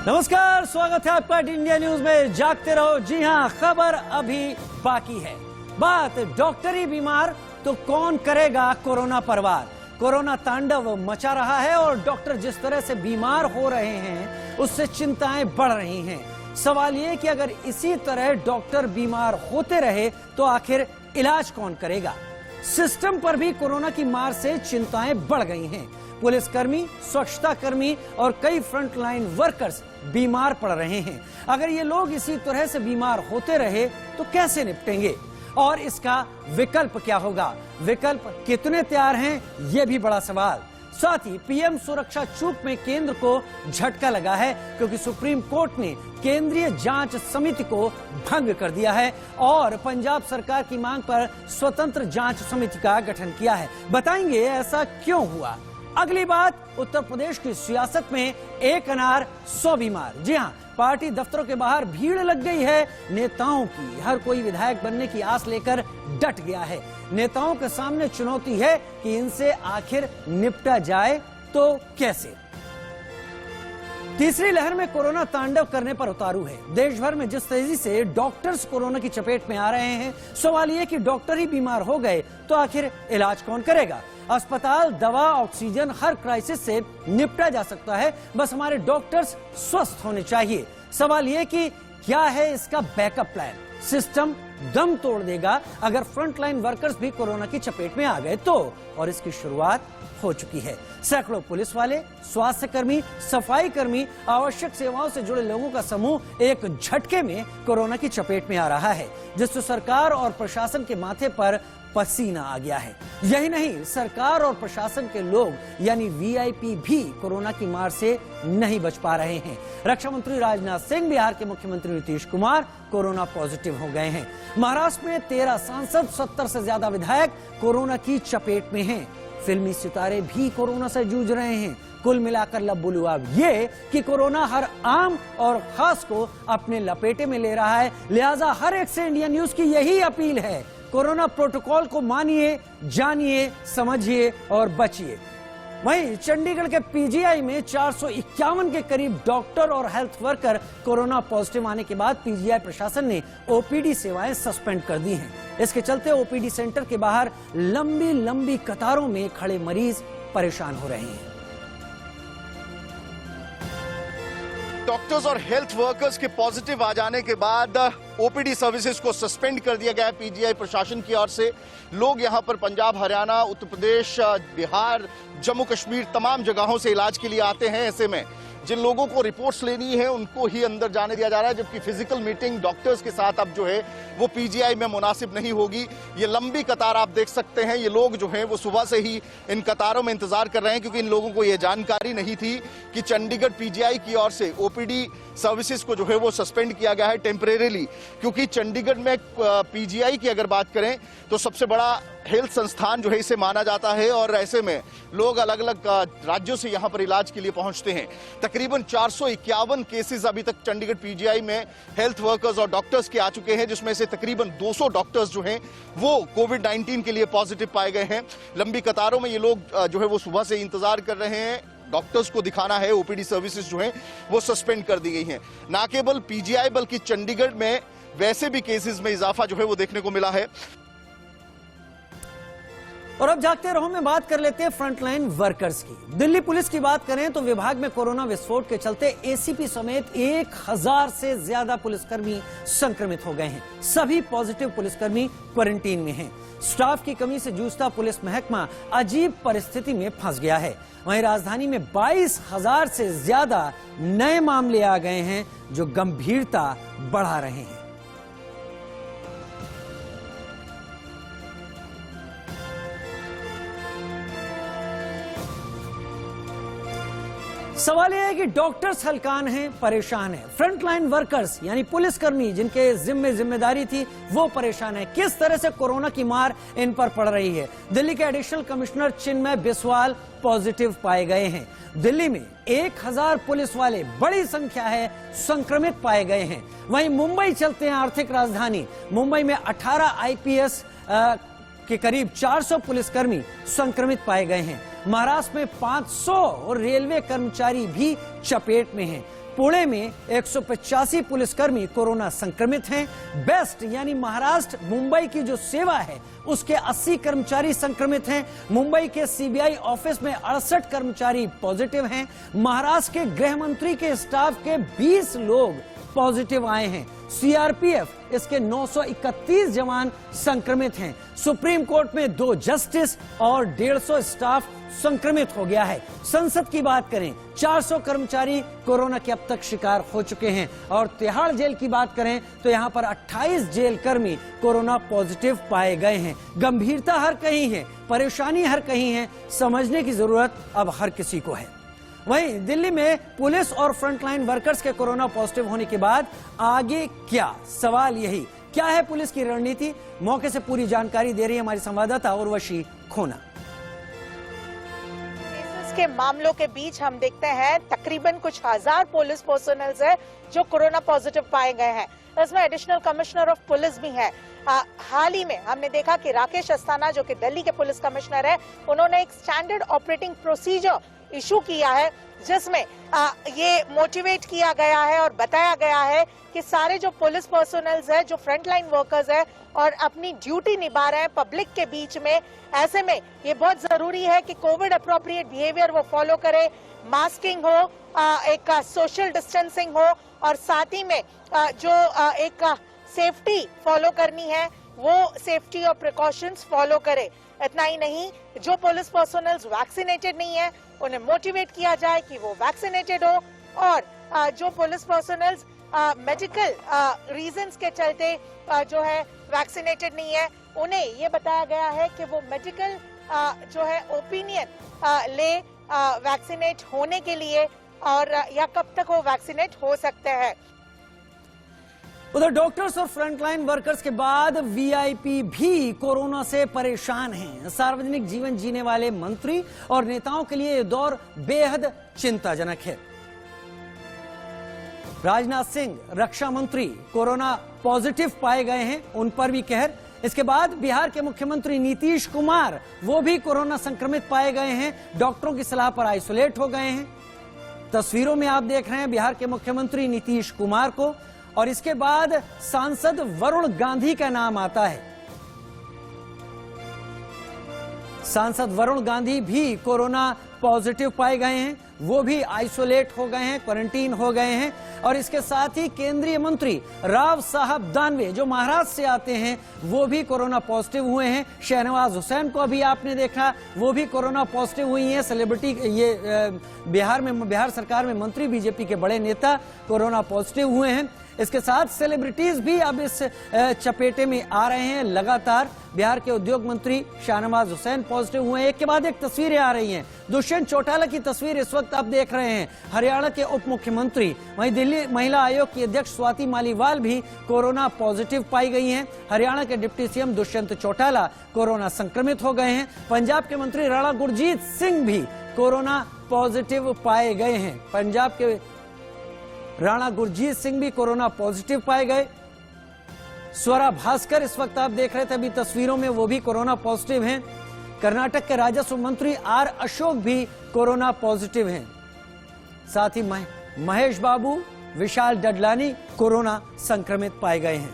नमस्कार, स्वागत है आपका इंडिया न्यूज में। जागते रहो। जी हां, खबर अभी बाकी है। बात डॉक्टर ही बीमार तो कौन करेगा कोरोना परवार। कोरोना तांडव मचा रहा है और डॉक्टर जिस तरह से बीमार हो रहे हैं उससे चिंताएं बढ़ रही हैं। सवाल ये कि अगर इसी तरह डॉक्टर बीमार होते रहे तो आखिर इलाज कौन करेगा। सिस्टम पर भी कोरोना की मार से चिंताएं बढ़ गई हैं। पुलिसकर्मी, स्वच्छता कर्मी और कई फ्रंटलाइन वर्कर्स बीमार पड़ रहे हैं। अगर ये लोग इसी तरह से बीमार होते रहे तो कैसे निपटेंगे और इसका विकल्प क्या होगा। विकल्प कितने तैयार हैं, ये भी बड़ा सवाल। साथ ही पीएम सुरक्षा चूक में केंद्र को झटका लगा है क्योंकि सुप्रीम कोर्ट ने केंद्रीय जांच समिति को भंग कर दिया है और पंजाब सरकार की मांग पर स्वतंत्र जांच समिति का गठन किया है। बताएंगे ऐसा क्यों हुआ। अगली बात, उत्तर प्रदेश की सियासत में एक अनार 100 बीमार। जी हां, पार्टी दफ्तरों के बाहर भीड़ लग गई है नेताओं की। हर कोई विधायक बनने की आस लेकर डट गया है। नेताओं के सामने चुनौती है कि इनसे आखिर निपटा जाए तो कैसे। तीसरी लहर में कोरोना तांडव करने पर उतारू है। देश भर में जिस तेजी से डॉक्टर्स कोरोना की चपेट में आ रहे हैं, सवाल यह कि डॉक्टर ही बीमार हो गए तो आखिर इलाज कौन करेगा। अस्पताल, दवा, ऑक्सीजन, हर क्राइसिस से निपटा जा सकता है, बस हमारे डॉक्टर्स स्वस्थ होने चाहिए। सवाल यह कि क्या है इसका बैकअप प्लान। सिस्टम दम तोड़ देगा अगर फ्रंटलाइन वर्कर्स भी कोरोना की चपेट में आ गए तो, और इसकी शुरुआत हो चुकी है। सैकड़ों पुलिस वाले, स्वास्थ्य कर्मी, सफाई कर्मी, आवश्यक सेवाओं से जुड़े लोगों का समूह एक झटके में कोरोना की चपेट में आ रहा है, जिससे सरकार और प्रशासन के माथे पर पसीना आ गया है। यही नहीं, सरकार और प्रशासन के लोग यानी वीआईपी भी कोरोना की मार से नहीं बच पा रहे हैं। रक्षा मंत्री राजनाथ सिंह, बिहार के मुख्यमंत्री नीतीश कुमार कोरोना पॉजिटिव हो गए हैं। महाराष्ट्र में 13 सांसद, 70 से ज्यादा विधायक कोरोना की चपेट में हैं। फिल्मी सितारे भी कोरोना से जूझ रहे हैं। कुल मिलाकर लबुलुआब ये कि कोरोना हर आम और खास को अपने लपेटे में ले रहा है। लिहाजा हर एक से इंडिया न्यूज की यही अपील है, कोरोना प्रोटोकॉल को मानिए, जानिए, समझिए और बचिए। वहीं चंडीगढ़ के पीजीआई में 451 के करीब डॉक्टर और हेल्थ वर्कर कोरोना पॉजिटिव आने के बाद पीजीआई प्रशासन ने ओपीडी सेवाएं सस्पेंड कर दी हैं। इसके चलते ओपीडी सेंटर के बाहर लंबी लंबी कतारों में खड़े मरीज परेशान हो रहे हैं। डॉक्टर्स और हेल्थ वर्कर्स के पॉजिटिव आ जाने के बाद ओपीडी सर्विसेज को सस्पेंड कर दिया गया है पीजीआई प्रशासन की ओर से। लोग यहां पर पंजाब, हरियाणा, उत्तर प्रदेश, बिहार, जम्मू कश्मीर तमाम जगहों से इलाज के लिए आते हैं। ऐसे में जिन लोगों को रिपोर्ट्स लेनी है उनको ही अंदर जाने दिया जा रहा है, जबकि फिजिकल मीटिंग डॉक्टर्स के साथ अब जो है वो पीजीआई में मुनासिब नहीं होगी। ये लंबी कतार आप देख सकते हैं। ये लोग जो हैं वो सुबह से ही इन कतारों में इंतजार कर रहे हैं क्योंकि इन लोगों को ये जानकारी नहीं थी कि चंडीगढ़ पीजीआई की ओर से ओपीडी सर्विसेज को जो है वो सस्पेंड किया गया है टेम्परेरीली। क्योंकि चंडीगढ़ में पीजीआई की अगर बात करें तो सबसे बड़ा हेल्थ संस्थान जो है इसे माना जाता है और ऐसे में लोग अलग अलग राज्यों से यहां पर इलाज के लिए पहुंचते हैं। तकरीबन 451 केसेस अभी तक चंडीगढ़ पीजीआई में हेल्थ वर्कर्स और डॉक्टर्स के आ चुके हैं, जिसमें से तकरीबन 200 डॉक्टर्स जो हैं वो कोविड-19 के लिए पॉजिटिव पाए गए हैं। लंबी कतारों में ये लोग जो है वो सुबह से इंतजार कर रहे हैं। डॉक्टर्स को दिखाना है। ओपीडी सर्विसेज जो हैं वो सस्पेंड कर दी गई हैं। ना केवल पीजीआई बल्कि चंडीगढ़ में वैसे भी केसेस में इजाफा जो है वो देखने को मिला है। और अब जागते रहो में बात कर लेते हैं फ्रंटलाइन वर्कर्स की। दिल्ली पुलिस की बात करें तो विभाग में कोरोना विस्फोट के चलते एसीपी समेत 1000 से ज्यादा पुलिसकर्मी संक्रमित हो गए हैं। सभी पॉजिटिव पुलिसकर्मी क्वारंटीन में हैं। स्टाफ की कमी से जूझता पुलिस महकमा अजीब परिस्थिति में फंस गया है। वहीं राजधानी में 22,000 से ज्यादा नए मामले आ गए हैं जो गंभीरता बढ़ा रहे हैं। सवाल यह है कि डॉक्टर्स हलकान हैं, परेशान हैं। फ्रंटलाइन वर्कर्स यानी पुलिसकर्मी जिनके जिम्मेदारी थी वो परेशान है। किस तरह से कोरोना की मार इन पर पड़ रही है। दिल्ली के एडिशनल कमिश्नर चिन्मय बिस्वाल पॉजिटिव पाए गए हैं। दिल्ली में 1000 पुलिस वाले बड़ी संख्या है संक्रमित पाए गए हैं। वहीं मुंबई चलते हैं, आर्थिक राजधानी मुंबई में 18 आईपीएस के करीब 400 पुलिसकर्मी संक्रमित पाए गए हैं। महाराष्ट्र में 500 रेलवे कर्मचारी भी चपेट में हैं। पुणे में 185 पुलिसकर्मी कोरोना संक्रमित हैं। बेस्ट यानी महाराष्ट्र मुंबई की जो सेवा है उसके 80 कर्मचारी संक्रमित हैं। मुंबई के सीबीआई ऑफिस में 68 कर्मचारी पॉजिटिव हैं। महाराष्ट्र के गृह मंत्री के स्टाफ के 20 लोग पॉजिटिव आए हैं। सीआरपीएफ इसके 931 जवान संक्रमित हैं। सुप्रीम कोर्ट में 2 जस्टिस और 150 स्टाफ संक्रमित हो गया है। संसद की बात करें, 400 कर्मचारी कोरोना के अब तक शिकार हो चुके हैं। और तिहाड़ जेल की बात करें तो यहां पर 28 जेल कर्मी कोरोना पॉजिटिव पाए गए हैं। गंभीरता हर कहीं है, परेशानी हर कहीं है, समझने की जरूरत अब हर किसी को है। वहीं दिल्ली में पुलिस और फ्रंटलाइन वर्कर्स के कोरोना पॉजिटिव होने के बाद आगे क्या, सवाल यही, क्या है पुलिस की रणनीति? मौके से पूरी जानकारी दे रही है हमारी संवाददाता उर्वशी खोना। के मामलों के बीच हम देखते हैं तकरीबन कुछ हजार पुलिस पर्सनल है जो कोरोना पॉजिटिव पाए गए हैं। इसमें एडिशनल कमिश्नर ऑफ पुलिस भी है। हाल ही में हमने देखा कि राकेश अस्थाना जो कि दिल्ली के पुलिस कमिश्नर है, उन्होंने एक स्टैंडर्ड ऑपरेटिंग प्रोसीजर इशू किया है जिसमें ये मोटिवेट किया गया है और बताया गया है कि सारे जो पुलिस पर्सनल्स है, जो फ्रंटलाइन वर्कर्स है और अपनी ड्यूटी निभा रहे हैं पब्लिक के बीच में, ऐसे में ये बहुत जरूरी है कि कोविड अप्रोप्रिएट बिहेवियर वो फॉलो करे, मास्किंग हो, एक सोशल डिस्टेंसिंग हो और साथ ही में जो एक सेफ्टी फॉलो करनी है वो सेफ्टी और प्रिकॉशंस फॉलो करे। इतना ही नहीं, जो पुलिस पर्सनल्स वैक्सीनेटेड नहीं है उन्हें मोटिवेट किया जाए कि वो वैक्सीनेटेड हो और जो पुलिस पर्सनल्स मेडिकल रीजंस के चलते जो है वैक्सीनेटेड नहीं है उन्हें ये बताया गया है कि वो मेडिकल जो है ओपिनियन ले वैक्सीनेट होने के लिए और या कब तक वो वैक्सीनेट हो सकते हैं। उधर डॉक्टर्स और फ्रंटलाइन वर्कर्स के बाद वीआईपी भी कोरोना से परेशान हैं। सार्वजनिक जीवन जीने वाले मंत्री और नेताओं के लिए यह दौर बेहद चिंताजनक है। राजनाथ सिंह, रक्षा मंत्री कोरोना पॉजिटिव पाए गए हैं, उन पर भी कहर। इसके बाद बिहार के मुख्यमंत्री नीतीश कुमार, वो भी कोरोना संक्रमित पाए गए हैं, डॉक्टरों की सलाह पर आइसोलेट हो गए हैं। तस्वीरों में आप देख रहे हैं बिहार के मुख्यमंत्री नीतीश कुमार को और इसके बाद सांसद वरुण गांधी का नाम आता है। सांसद वरुण गांधी भी कोरोना पॉजिटिव पाए गए हैं, वो भी आइसोलेट हो गए हैं, क्वारंटीन हो गए हैं। और इसके साथ ही केंद्रीय मंत्री राव साहब दानवे जो महाराष्ट्र से आते हैं वो भी कोरोना पॉजिटिव हुए हैं। शहनवाज हुसैन को अभी आपने देखा, वो भी कोरोना पॉजिटिव हुई हैं। सेलिब्रिटी ये बिहार सरकार में मंत्री, बीजेपी के बड़े नेता कोरोना पॉजिटिव हुए हैं। इसके साथ सेलिब्रिटीज भी अब इस चपेटे में आ रहे हैं। लगातार बिहार के उद्योग मंत्री शाहनवाज हुसैन पॉजिटिव हुए हैं। एक के बाद एक तस्वीरें आ रही हैं। दुष्यंत चौटाला की तस्वीर इस वक्त आप देख रहे हैं, हरियाणा के उप मुख्यमंत्री। वहीं दिल्ली महिला आयोग की अध्यक्ष स्वाति मालीवाल भी कोरोना पॉजिटिव पाई गई हैं। हरियाणा के deputy CM Dushyant Chautala corona संक्रमित हो गए हैं। पंजाब के मंत्री राणा गुरजीत सिंह भी कोरोना पॉजिटिव पाए गए हैं। पंजाब के राणा गुरजीत सिंह भी कोरोना पॉजिटिव पाए गए। स्वरा भास्कर इस वक्त आप देख रहे थे अभी तस्वीरों में, वो भी कोरोना पॉजिटिव हैं। कर्नाटक के राजस्व मंत्री आर अशोक भी कोरोना पॉजिटिव हैं। साथ ही महेश बाबू, विशाल डडलानी कोरोना संक्रमित पाए गए हैं।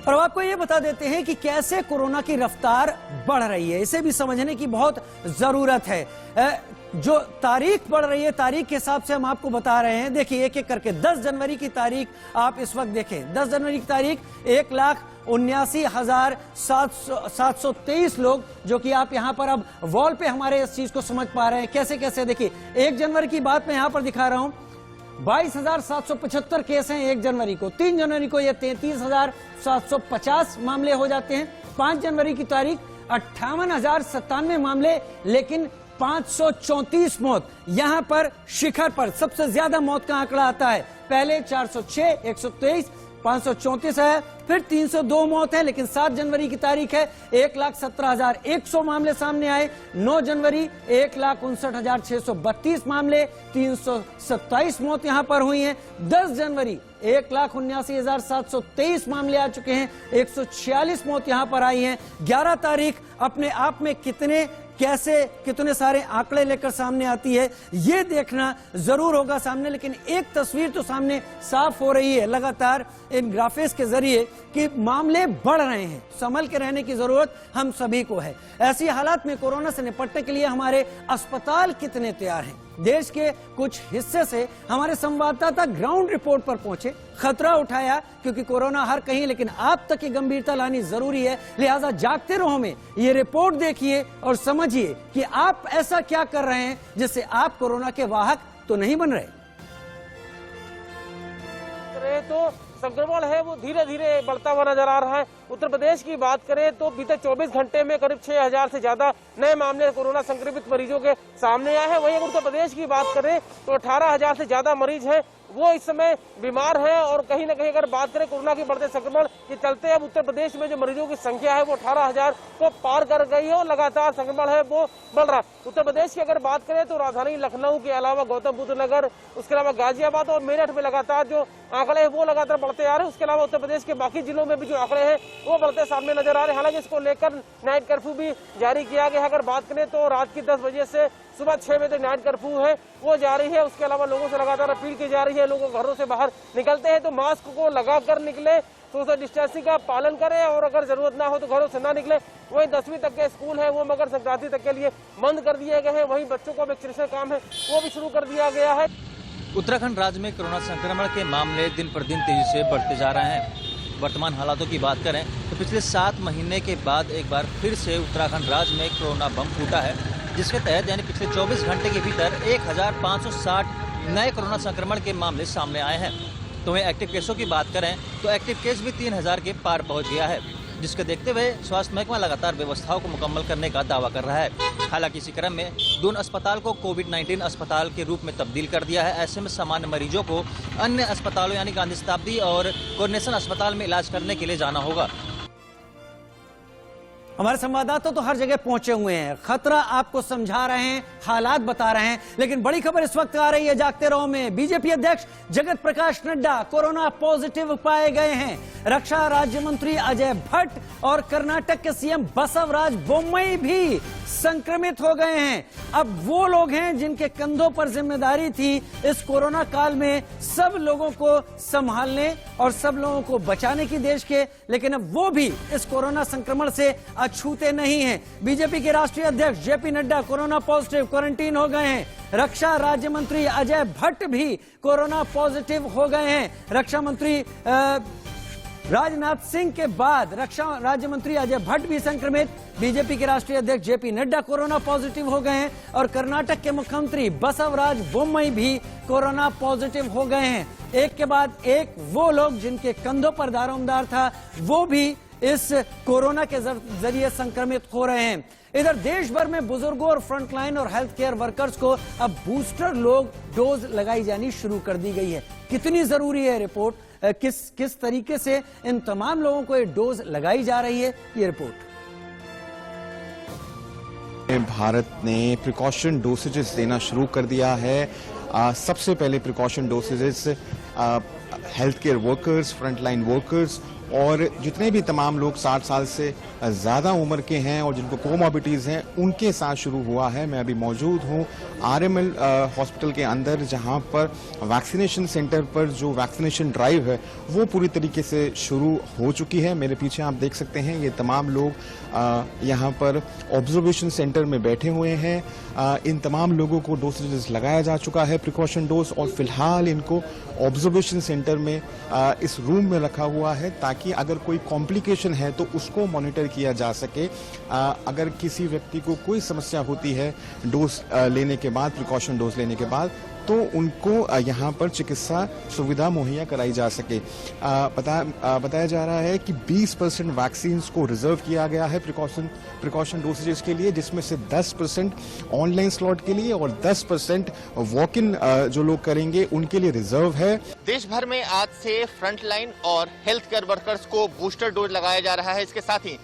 और अब आपको ये बता देते हैं कि कैसे कोरोना की रफ्तार बढ़ रही है, इसे भी समझने की बहुत जरूरत है। जो तारीख बढ़ रही है, तारीख के हिसाब से हम आपको बता रहे हैं। देखिए एक एक करके 10 जनवरी की तारीख आप इस वक्त देखें। 10 जनवरी की तारीख 1,79,723 लोग, जो कि आप यहां पर अब वॉल पे हमारे इस चीज को समझ पा रहे हैं कैसे कैसे। देखिए 1 जनवरी की बात मैं यहां पर दिखा रहा हूं, 22,775 केस हैं 1 जनवरी को। 3 जनवरी को ये 33,750 मामले हो जाते हैं। 5 जनवरी की तारीख 58,097 मामले, लेकिन 534 मौत। यहां पर शिखर पर सबसे ज्यादा मौत का आंकड़ा आता है। पहले 406, 123, 534 है, फिर 302 मौत है, लेकिन 7 जनवरी की तारीख है, 1,17,100 मामले सामने आए। 9 जनवरी 1,59,632 मामले, 327 मौत यहां पर हुई हैं। 10 जनवरी 1,79,723 मामले आ चुके हैं, 146 मौत यहां पर आई हैं। 11 तारीख अपने आप में कितने सारे आंकड़े लेकर सामने आती है, ये देखना जरूर होगा सामने। लेकिन एक तस्वीर तो सामने साफ हो रही है लगातार इन ग्राफिक्स के जरिए कि मामले बढ़ रहे हैं। संभल के रहने की जरूरत हम सभी को है। ऐसी हालात में कोरोना से निपटने के लिए हमारे अस्पताल कितने तैयार हैं? देश के कुछ हिस्से से हमारे संवाददाता ग्राउंड रिपोर्ट पर पहुंचे, खतरा उठाया, क्योंकि कोरोना हर कहीं, लेकिन आप तक की गंभीरता लानी जरूरी है। लिहाजा जागते रहो में ये रिपोर्ट देखिए और समझिए कि आप ऐसा क्या कर रहे हैं जिससे आप कोरोना के वाहक तो नहीं बन रहे। तो संक्रमण है वो धीरे धीरे बढ़ता हुआ नजर आ रहा है। उत्तर प्रदेश की बात करें तो बीते 24 घंटे में करीब 6,000 से ज्यादा नए मामले कोरोना संक्रमित मरीजों के सामने आए हैं। वहीं अगर उत्तर प्रदेश की बात करें तो 18,000 से ज्यादा मरीज हैं वो इस समय बीमार हैं। और कहीं ना कहीं अगर बात करें कोरोना के बढ़ते संक्रमण के चलते अब उत्तर प्रदेश में जो मरीजों की संख्या है वो 18,000 को पार कर गई है और लगातार संक्रमण है वो बढ़ रहा है। उत्तर प्रदेश की अगर बात करें तो राजधानी लखनऊ के अलावा गौतम बुद्ध नगर, उसके अलावा गाजियाबाद और मेरठ में लगातार जो आंकड़े हैं वो लगातार बढ़ते आ रहे हैं। उसके अलावा उत्तर प्रदेश के बाकी जिलों में भी जो आंकड़े हैं वो बढ़ते सामने नजर आ रहे हैं। हालांकि इसको लेकर नाइट कर्फ्यू भी जारी किया गया है। अगर बात करें तो रात की 10 बजे से सुबह 6 बजे तक नाइट कर्फ्यू है वो जारी है। उसके अलावा लोगों से लगातार अपील की जा रही है, लोगों घरों से बाहर निकलते हैं तो मास्क को लगाकर निकले, सोशल डिस्टेंसिंग का पालन करें और अगर जरूरत ना हो तो घरों से ना निकले। वहीं 10वीं तक के स्कूल है वो मकर संक्रांति तक के लिए बंद कर दिए गए हैं। वहीं बच्चों को वैक्सीनेशन काम है वो भी शुरू कर दिया गया है। उत्तराखंड राज्य में कोरोना संक्रमण के मामले दिन पर दिन तेजी से बढ़ते जा रहे हैं। वर्तमान हालातों की बात करें तो पिछले 7 महीने के बाद एक बार फिर से उत्तराखंड राज्य में कोरोना बम फूटा है, जिसके तहत यानी पिछले 24 घंटे के भीतर 1,560 नए कोरोना संक्रमण के मामले सामने आए हैं। तो वहीं एक्टिव केसों की बात करें तो एक्टिव केस भी 3,000 के पार पहुंच गया है, जिसके देखते हुए स्वास्थ्य महकमा लगातार व्यवस्थाओं को मुकम्मल करने का दावा कर रहा है। हालांकि इसी क्रम में दून अस्पताल को कोविड-19 अस्पताल के रूप में तब्दील कर दिया है। ऐसे में सामान्य मरीजों को अन्य अस्पतालों यानी गांधी शताब्दी और कोरोनेशन अस्पताल में इलाज करने के लिए जाना होगा। हमारे संवाददाता तो हर जगह पहुंचे हुए हैं, खतरा आपको समझा रहे हैं, हालात बता रहे हैं। लेकिन बड़ी खबर इस वक्त आ रही है जागते रहो में। बीजेपी अध्यक्ष जगत प्रकाश नड्डा कोरोना पॉजिटिव पाए गए हैं। रक्षा राज्य मंत्री अजय भट्ट और कर्नाटक के सीएम बसवराज बोम्मई भी संक्रमित हो गए हैं। अब वो लोग हैं जिनके कंधों पर जिम्मेदारी थी इस कोरोना काल में सब लोगों को संभालने और सब लोगों को बचाने की देश के, लेकिन अब वो भी इस कोरोना संक्रमण से अछूते नहीं हैं। बीजेपी के राष्ट्रीय अध्यक्ष JP Nadda corona positive quarantine हो गए हैं। रक्षा राज्य मंत्री अजय भट्ट भी कोरोना पॉजिटिव हो गए हैं। रक्षा मंत्री राजनाथ सिंह के बाद रक्षा राज्य मंत्री अजय भट्ट भी संक्रमित। बीजेपी के राष्ट्रीय अध्यक्ष जेपी नड्डा कोरोना पॉजिटिव हो गए हैं और कर्नाटक के मुख्यमंत्री बसवराज बोम्मई भी कोरोना पॉजिटिव हो गए हैं। एक के बाद एक वो लोग जिनके कंधों पर दारोमदार था वो भी इस कोरोना के जरिए संक्रमित हो रहे हैं। इधर देश भर में बुजुर्गों और फ्रंटलाइन और हेल्थ केयर वर्कर्स को अब बूस्टर डोज लगाई जानी शुरू कर दी गई है। कितनी जरूरी है रिपोर्ट, किस तरीके से इन तमाम लोगों को ये डोज लगाई जा रही है, ये रिपोर्ट। भारत ने प्रिकॉशन डोसेजेस देना शुरू कर दिया है। सबसे पहले precaution doses health care workers, frontline workers और जितने भी तमाम लोग 60 साल से ज़्यादा उम्र के हैं और जिनको कोमॉर्बिडिटीज़ हैं उनके साथ शुरू हुआ है। मैं अभी मौजूद हूँ आरएमएल हॉस्पिटल के अंदर, जहाँ पर वैक्सीनेशन सेंटर पर जो वैक्सीनेशन ड्राइव है वो पूरी तरीके से शुरू हो चुकी है। मेरे पीछे आप देख सकते हैं ये तमाम लोग यहाँ पर ऑब्जर्वेशन सेंटर में बैठे हुए हैं। इन तमाम लोगों को डोसेजेस लगाया जा चुका है प्रिकॉशन डोज और फिलहाल इनको ऑब्जर्वेशन सेंटर में इस रूम में रखा हुआ है ताकि अगर कोई कॉम्प्लिकेशन है तो उसको मॉनिटर किया जा सके। अगर किसी व्यक्ति को कोई समस्या होती है डोज लेने के बाद, प्रिकॉशन डोज लेने के बाद, तो उनको यहाँ पर चिकित्सा सुविधा मुहैया कराई जा सके। बताया जा रहा है कि 20% वैक्सीन को रिजर्व किया गया है प्रिकॉशन डोसेजेस के लिए, जिसमें से 10% ऑनलाइन स्लॉट के लिए और 10% वॉक इन जो लोग करेंगे उनके लिए रिजर्व है। देश भर में आज से फ्रंटलाइन और हेल्थ केयर वर्कर्स को बूस्टर डोज लगाया जा रहा है। इसके साथ ही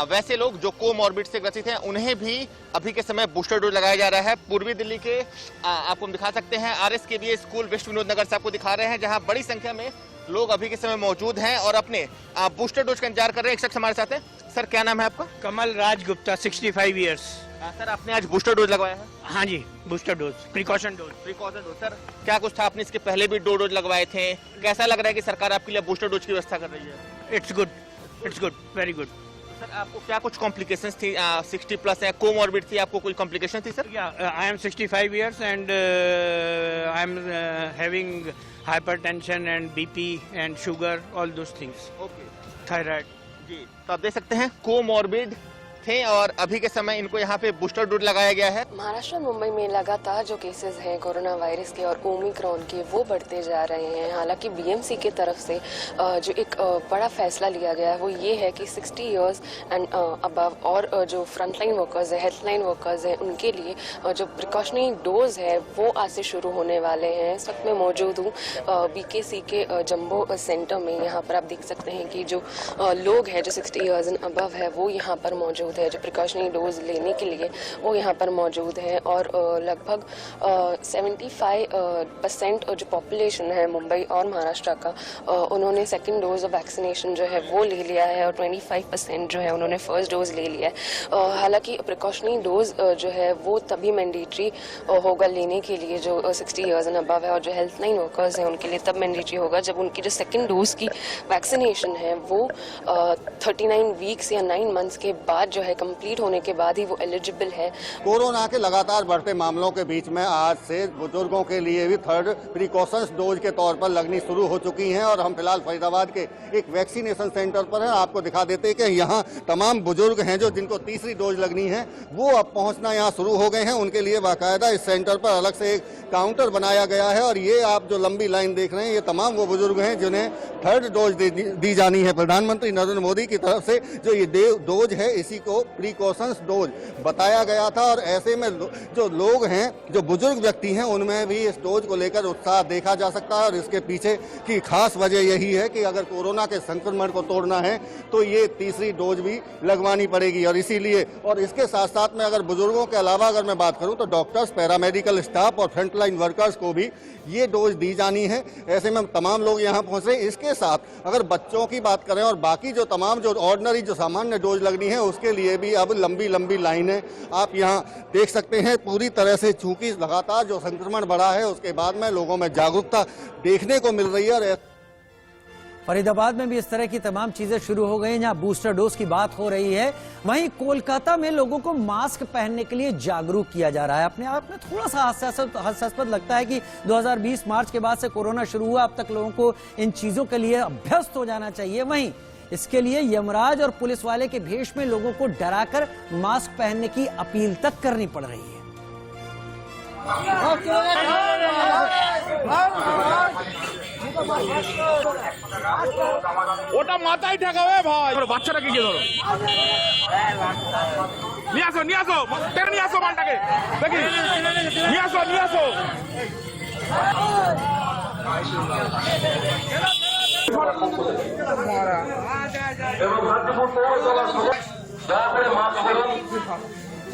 वैसे लोग जो कोमॉर्बिड से ग्रसित हैं उन्हें भी अभी के समय बूस्टर डोज लगाया जा रहा है। पूर्वी दिल्ली के आपको हम दिखा सकते हैं RSKBA स्कूल वेस्ट विनोद नगर से आपको दिखा रहे हैं, जहां बड़ी संख्या में लोग अभी के समय मौजूद हैं और अपने बूस्टर डोज का इंतजार कर रहे हैं। एक शख्स हमारे साथ है। सर, क्या नाम है आपका? कमल राज गुप्ता, 65 ईयर्स। सर, आपने आज बूस्टर डोज लगवाया है? हाँ जी, booster dose, precaution dose. Sir, क्या कुछ था? आपने इसके पहले भी 2 डोज लगवाए थे, कैसा लग रहा है कि सरकार आपके लिए बूस्टर डोज की व्यवस्था कर रही है? It's good, very good. Sir, आपको क्या कुछ कॉम्प्लिकेशंस थी? 60+ है, कोमॉर्बिड थी, आपको कोई कॉम्प्लिकेशन थी? Sir, I am 65 years and I am having hypertension and BP and sugar, all those things, thyroid. जी, तो आप देख सकते हैं कोमॉर्बिड थे और अभी के समय इनको यहाँ पे बूस्टर डोज लगाया गया है। महाराष्ट्र और मुंबई में लगातार जो केसेस हैं कोरोना वायरस के और ओमिक्रॉन के वो बढ़ते जा रहे हैं। हालांकि BMC की तरफ से जो एक बड़ा फैसला लिया गया है वो ये है कि 60 इयर्स एंड अबव और जो फ्रंटलाइन वर्कर्स है, हेल्थलाइन वर्कर्स हैं, उनके लिए जो प्रिकॉशनरी डोज है वो आज से शुरू होने वाले हैं। इस वक्त मैं मौजूद हूँ BKC के जम्बो सेंटर में। यहाँ पर आप देख सकते हैं कि जो लोग हैं जो 60 इयर्स एंड अबव है वो यहाँ पर मौजूद है, जो प्रिकॉशनरी डोज लेने के लिए वो यहाँ पर मौजूद है। और लगभग 75% जो पॉपुलेशन है मुंबई और महाराष्ट्र का, उन्होंने सेकंड डोज ऑफ वैक्सीनेशन जो है वो ले लिया है और 25% जो है उन्होंने फर्स्ट डोज ले लिया है। हालांकि प्रिकॉशनरी डोज जो है वो तभी मैंडेटरी होगा लेने के लिए जो 60 इयर्स एंड अबव है, और जो हेल्थ लाइन वर्कर्स हैं उनके लिए तब मैंडेटरी होगा जब उनकी जो सेकंड डोज की वैक्सीनेशन है वो 39 वीक्स या 9 मंथ्स के बाद जो है कंप्लीट होने के बाद ही वो एलिजिबल है। कोरोना के लगातार बढ़ते मामलों के बीच में आज से बुजुर्गों के लिए भी थर्ड प्रिकॉशंस डोज के तौर पर लगनी शुरू हो चुकी हैं और हम फिलहाल फरीदाबाद के एक वैक्सीनेशन सेंटर पर हैं। आपको दिखा देते हैं कि यहाँ तमाम बुजुर्ग हैं जो जिनको तीसरी डोज लगनी है वो अब पहुँचना यहाँ शुरू हो गए हैं। उनके लिए बाकायदा इस सेंटर पर अलग से एक काउंटर बनाया गया है और ये आप जो लंबी लाइन देख रहे हैं ये तमाम वो बुजुर्ग हैं जिन्हें थर्ड डोज दी जानी है। प्रधानमंत्री नरेंद्र मोदी की तरफ से जो ये डोज है इसी को प्रिकॉशंस डोज बताया गया था और ऐसे में जो लोग हैं, जो बुजुर्ग व्यक्ति हैं, उनमें भी इस डोज को लेकर उत्साह देखा जा सकता है। और इसके पीछे की खास वजह यही है कि अगर कोरोना के संक्रमण को तोड़ना है तो ये तीसरी डोज भी लगवानी पड़ेगी। और इसीलिए और इसके साथ साथ में अगर बुजुर्गों के अलावा अगर मैं बात करूं तो डॉक्टर्स, पैरामेडिकल स्टाफ और फ्रंटलाइन वर्कर्स को भी ये डोज दी जानी है। ऐसे में तमाम लोग यहाँ पहुंचे। इसके साथ अगर बच्चों की बात करें और बाकी जो तमाम जो ऑर्डिनरी जो सामान्य डोज लगनी है उसके लिए भी अब लंबी लंबी लाइनें आप यहाँ देख सकते हैं। पूरी तरह से चूंकि लगातार जो संक्रमण बढ़ा है उसके बाद में लोगों में जागरूकता देखने को मिल रही है। और फरीदाबाद में भी इस तरह की तमाम चीजें शुरू हो गई हैं जहां बूस्टर डोज की बात हो रही है। वहीं कोलकाता में लोगों को मास्क पहनने के लिए जागरूक किया जा रहा है। अपने आप में थोड़ा सा हास्यास्पद लगता है कि 2020 मार्च के बाद से कोरोना शुरू हुआ, अब तक लोगों को इन चीजों के लिए अभ्यस्त हो जाना चाहिए। वहीं इसके लिए यमराज और पुलिस वाले के भेष में लोगों को डराकर मास्क पहनने की अपील तक करनी पड़ रही है। ওটা মাথায় ঠেকাবে ভাই, বাচ্চাটাকে গিয়ে ধরো, নিয়ে আসো টেনে নিয়ে আসো মালটাকে, দেখি নিয়ে আসো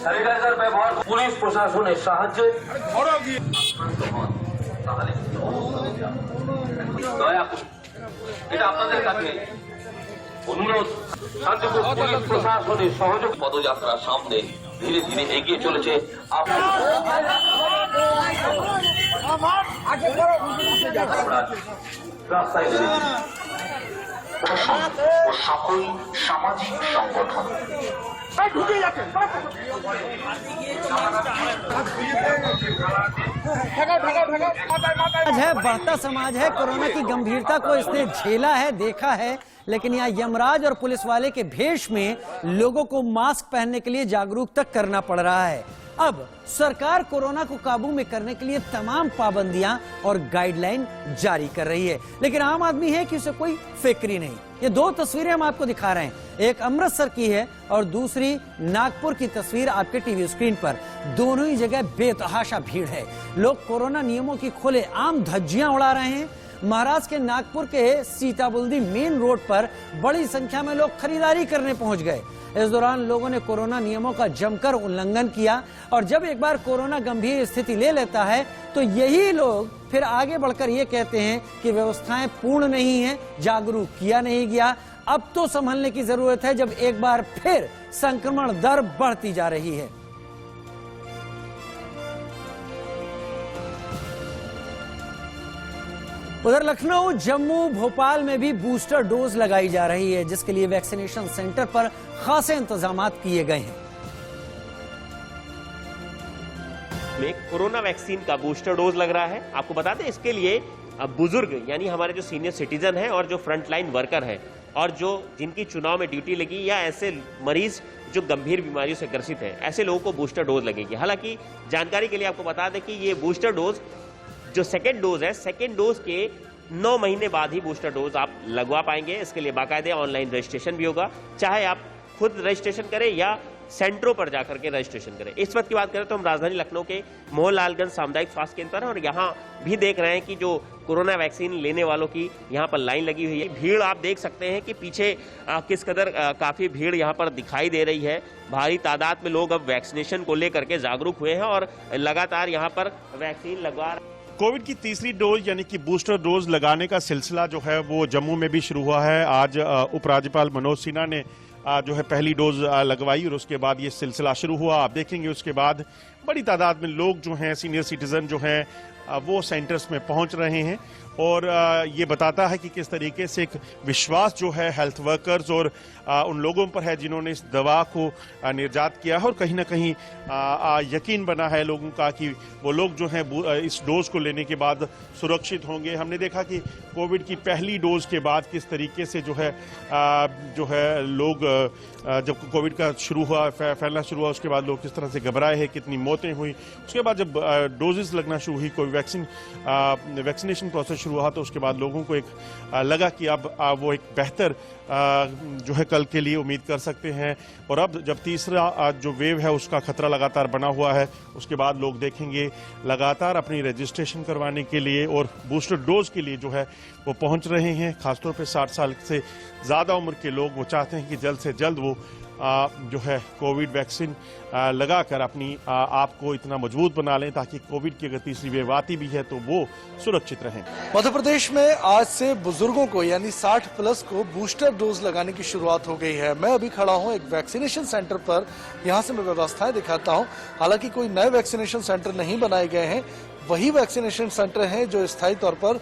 স্যানিটাইজার ব্যবহার, পুলিশ প্রশাসনের সাহায্যে দয়া করে এটা আপনাদের কাছে অনুরোধ। শান্তিপুর পুলিশ প্রশাসনের সহযোগ পদযাত্রার সামনে ধীরে ধীরে এগিয়ে চলেছে। রাস্তায় ও সকল সামাজিক সংগঠন है बढ़ता समाज है। कोरोना की गंभीरता को इसने झेला है, देखा है, लेकिन यहाँ यमराज और पुलिस वाले के भेष में लोगों को मास्क पहनने के लिए जागरूक तक करना पड़ रहा है। अब सरकार कोरोना को काबू में करने के लिए तमाम पाबंदियां और गाइडलाइन जारी कर रही है, लेकिन आम आदमी है कि उसे कोई फिक्र ही नहीं। ये दो तस्वीरें हम आपको दिखा रहे हैं, एक अमृतसर की है और दूसरी नागपुर की तस्वीर आपके टीवी स्क्रीन पर। दोनों ही जगह बेतहाशा भीड़ है। लोग कोरोना नियमों की खुले आम धज्जियां उड़ा रहे हैं। महाराष्ट्र के नागपुर के सीताबुल्दी मेन रोड पर बड़ी संख्या में लोग खरीदारी करने पहुंच गए। इस दौरान लोगों ने कोरोना नियमों का जमकर उल्लंघन किया और जब एक बार कोरोना गंभीर स्थिति ले लेता है तो यही लोग फिर आगे बढ़कर ये कहते हैं कि व्यवस्थाएं पूर्ण नहीं है, जागरूक किया नहीं गया। अब तो संभलने की जरूरत है जब एक बार फिर संक्रमण दर बढ़ती जा रही है। उधर लखनऊ, जम्मू, भोपाल में भी बूस्टर डोज लगाई जा रही है, जिसके लिए वैक्सीनेशन सेंटर पर खासे इंतजाम किए गए हैं। में कोरोना वैक्सीन का बूस्टर डोज लग रहा है। आपको बता दें, इसके लिए बुजुर्ग यानी हमारे जो सीनियर सिटीजन हैं और जो फ्रंटलाइन वर्कर हैं और जो जिनकी चुनाव में ड्यूटी लगी या ऐसे मरीज जो गंभीर बीमारियों से ग्रसित हैं, ऐसे लोगों को बूस्टर डोज लगेगी। हालांकि जानकारी के लिए आपको बता दें कि ये बूस्टर डोज जो सेकेंड डोज है, सेकेंड डोज के 9 महीने बाद ही बूस्टर डोज आप लगवा पाएंगे। इसके लिए बाकायदे ऑनलाइन रजिस्ट्रेशन भी होगा, चाहे आप खुद रजिस्ट्रेशन करें या सेंटरों पर जाकर के रजिस्ट्रेशन करें। इस वक्त की बात करें तो हम राजधानी लखनऊ के मोहनलालगंज सामुदायिक स्वास्थ्य केंद्र पर हैं और यहाँ भी देख रहे हैं कि जो कोरोना वैक्सीन लेने वालों की यहाँ पर लाइन लगी हुई है। भीड़ आप देख सकते हैं कि पीछे किस कदर काफी भीड़ यहाँ पर दिखाई दे रही है। भारी तादाद में लोग अब वैक्सीनेशन को लेकर के जागरूक हुए हैं और लगातार यहाँ पर वैक्सीन लगवा रहे हैं। कोविड की तीसरी डोज यानी कि बूस्टर डोज लगाने का सिलसिला जो है वो जम्मू में भी शुरू हुआ है। आज उपराज्यपाल मनोज सिन्हा ने जो है पहली डोज लगवाई और उसके बाद ये सिलसिला शुरू हुआ। आप देखेंगे उसके बाद बड़ी तादाद में लोग जो हैं, सीनियर सिटीजन जो हैं, वो सेंटर्स में पहुंच रहे हैं और ये बताता है कि किस तरीके से एक विश्वास जो है हेल्थ वर्कर्स और उन लोगों पर है जिन्होंने इस दवा को निर्यात किया है और कहीं ना कहीं यकीन बना है लोगों का कि वो लोग जो हैं इस डोज को लेने के बाद सुरक्षित होंगे। हमने देखा कि कोविड की पहली डोज के बाद किस तरीके से जो है लोग जब कोविड का शुरू हुआ, फैलना शुरू हुआ, उसके बाद लोग किस तरह से घबराए हैं, कितनी मौतें हुई। उसके बाद जब डोजेस लगना शुरू हुई, कोई वैक्सीनेशन प्रोसेस शुरू हुआ, तो उसके बाद लोगों को एक लगा कि अब वो एक बेहतर जो है कल के लिए उम्मीद कर सकते हैं। और अब जब तीसरा जो वेव है उसका खतरा लगातार बना हुआ है, उसके बाद लोग देखेंगे लगातार अपनी रजिस्ट्रेशन करवाने के लिए और बूस्टर डोज के लिए जो है वो पहुंच रहे हैं। खासतौर पे 60 साल से ज़्यादा उम्र के लोग वो चाहते हैं कि जल्द से जल्द वो जो है कोविड वैक्सीन लगाकर अपनी आप को इतना मजबूत बना लें ताकि कोविड की अगर तीसरी वेव आती भी है तो वो सुरक्षित रहें। मध्य प्रदेश में आज से बुजुर्गों को यानी 60 प्लस को बूस्टर डोज लगाने की शुरुआत हो गई है। मैं अभी खड़ा हूं एक वैक्सीनेशन सेंटर पर, यहां से मैं व्यवस्थाएं दिखाता हूं। हालांकि कोई नए वैक्सीनेशन सेंटर नहीं बनाए गए हैं, वही वैक्सीनेशन सेंटर हैं जो स्थायी तौर पर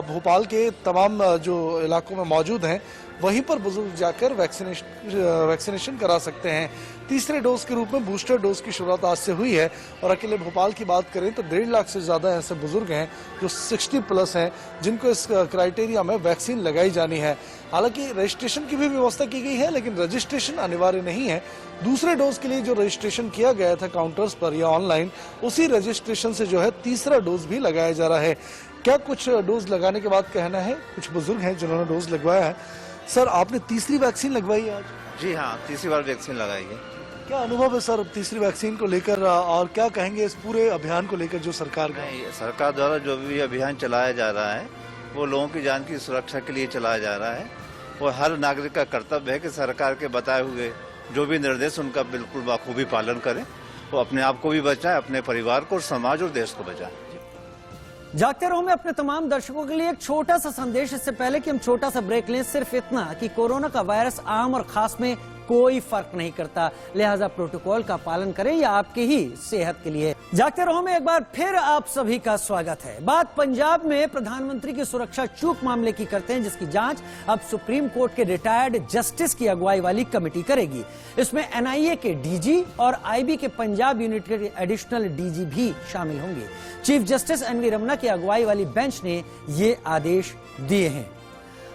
भोपाल के तमाम जो इलाकों में मौजूद हैं, वहीं पर बुजुर्ग जाकर वैक्सीनेशन करा सकते हैं। तीसरे डोज के रूप में बूस्टर डोज की शुरुआत आज से हुई है और अकेले भोपाल की बात करें तो 1.5 लाख से ज्यादा ऐसे बुजुर्ग हैं जो 60 प्लस हैं जिनको इस क्राइटेरिया में वैक्सीन लगाई जानी है। हालांकि रजिस्ट्रेशन की भी व्यवस्था की गई है, लेकिन रजिस्ट्रेशन अनिवार्य नहीं है। दूसरे डोज के लिए जो रजिस्ट्रेशन किया गया था काउंटर्स पर या ऑनलाइन, उसी रजिस्ट्रेशन से जो है तीसरा डोज भी लगाया जा रहा है। क्या कुछ डोज लगाने के बाद कहना है, कुछ बुजुर्ग हैं जिन्होंने डोज लगवाया है। सर, आपने तीसरी वैक्सीन लगवाई है आज? जी हाँ, तीसरी बार वैक्सीन लगाई है। क्या अनुभव है सर तीसरी वैक्सीन को लेकर और क्या कहेंगे इस पूरे अभियान को लेकर जो सरकार द्वारा जो भी अभियान चलाया जा रहा है वो लोगों की जान की सुरक्षा के लिए चलाया जा रहा है और हर नागरिक का कर्तव्य है कि सरकार के बताए हुए जो भी निर्देश उनका बिल्कुल बाखूबी पालन करें। वो अपने आप को भी बचाएं, अपने परिवार को, समाज और देश को बचाएं। जागते रहो में अपने तमाम दर्शकों के लिए एक छोटा सा संदेश, इससे पहले कि हम छोटा सा ब्रेक लें, सिर्फ इतना कि कोरोना का वायरस आम और खास में कोई फर्क नहीं करता, लिहाजा प्रोटोकॉल का पालन करें, या आपकी ही सेहत के लिए। जागते रहो में एक बार फिर आप सभी का स्वागत है। बात पंजाब में प्रधानमंत्री की सुरक्षा चूक मामले की करते हैं, जिसकी जांच अब सुप्रीम कोर्ट के रिटायर्ड जस्टिस की अगुवाई वाली कमेटी करेगी। इसमें एनआईए के डीजी और आईबी के पंजाब यूनिट के एडिशनल डीजी भी शामिल होंगे। चीफ जस्टिस एनवी रमन्ना की अगुवाई वाली बेंच ने ये आदेश दिए हैं।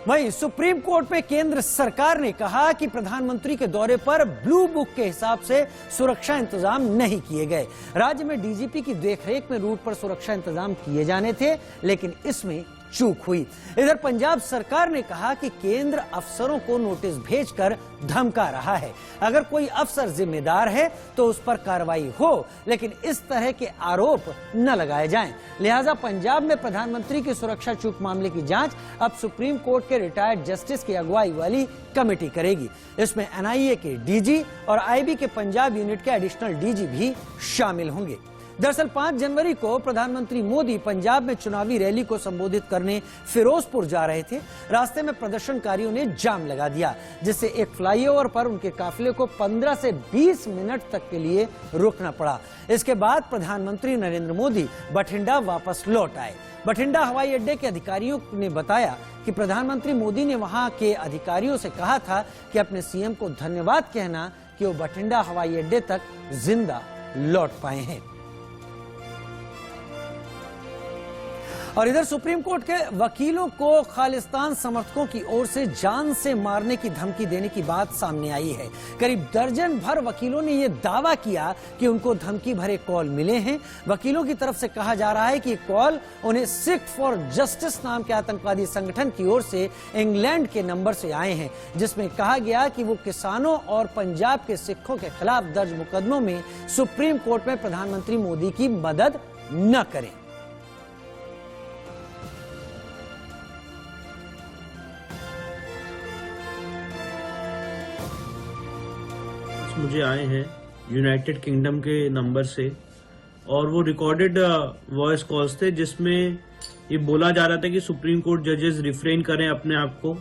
वहीं सुप्रीम कोर्ट में केंद्र सरकार ने कहा कि प्रधानमंत्री के दौरे पर ब्लू बुक के हिसाब से सुरक्षा इंतजाम नहीं किए गए। राज्य में डीजीपी की देखरेख में रूट पर सुरक्षा इंतजाम किए जाने थे, लेकिन इसमें चूक हुई। इधर पंजाब सरकार ने कहा कि केंद्र अफसरों को नोटिस भेजकर धमका रहा है। अगर कोई अफसर जिम्मेदार है तो उस पर कार्रवाई हो, लेकिन इस तरह के आरोप न लगाए जाएं। लिहाजा पंजाब में प्रधानमंत्री की सुरक्षा चूक मामले की जांच अब सुप्रीम कोर्ट के रिटायर्ड जस्टिस की अगुवाई वाली कमेटी करेगी। इसमें एनआईए के डीजी और आईबी के पंजाब यूनिट के एडिशनल डीजी भी शामिल होंगे। दरअसल 5 जनवरी को प्रधानमंत्री मोदी पंजाब में चुनावी रैली को संबोधित करने फिरोजपुर जा रहे थे। रास्ते में प्रदर्शनकारियों ने जाम लगा दिया, जिससे एक फ्लाईओवर पर उनके काफिले को 15 से 20 मिनट तक के लिए रुकना पड़ा। इसके बाद प्रधानमंत्री नरेंद्र मोदी बठिंडा वापस लौट आए। बठिंडा हवाई अड्डे के अधिकारियों ने बताया कि प्रधानमंत्री मोदी ने वहां के अधिकारियों से कहा था कि अपने सीएम को धन्यवाद कहना कि वो बठिंडा हवाई अड्डे तक जिंदा लौट पाए हैं। और इधर सुप्रीम कोर्ट के वकीलों को खालिस्तान समर्थकों की ओर से जान से मारने की धमकी देने की बात सामने आई है। करीब दर्जन भर वकीलों ने यह दावा किया कि उनको धमकी भरे कॉल मिले हैं। वकीलों की तरफ से कहा जा रहा है कि कॉल उन्हें सिख फॉर जस्टिस नाम के आतंकवादी संगठन की ओर से इंग्लैंड के नंबर से आए हैं, जिसमें कहा गया कि वो किसानों और पंजाब के सिखों के खिलाफ दर्ज मुकदमों में सुप्रीम कोर्ट में प्रधानमंत्री मोदी की मदद न करें। मुझे आए हैं यूनाइटेड किंगडम के नंबर से, और वो रिकॉर्डेड वॉइस कॉल्स थे जिसमें ये बोला जा रहा था कि सुप्रीम कोर्ट जजेस रिफ्रेन करें अपने आप को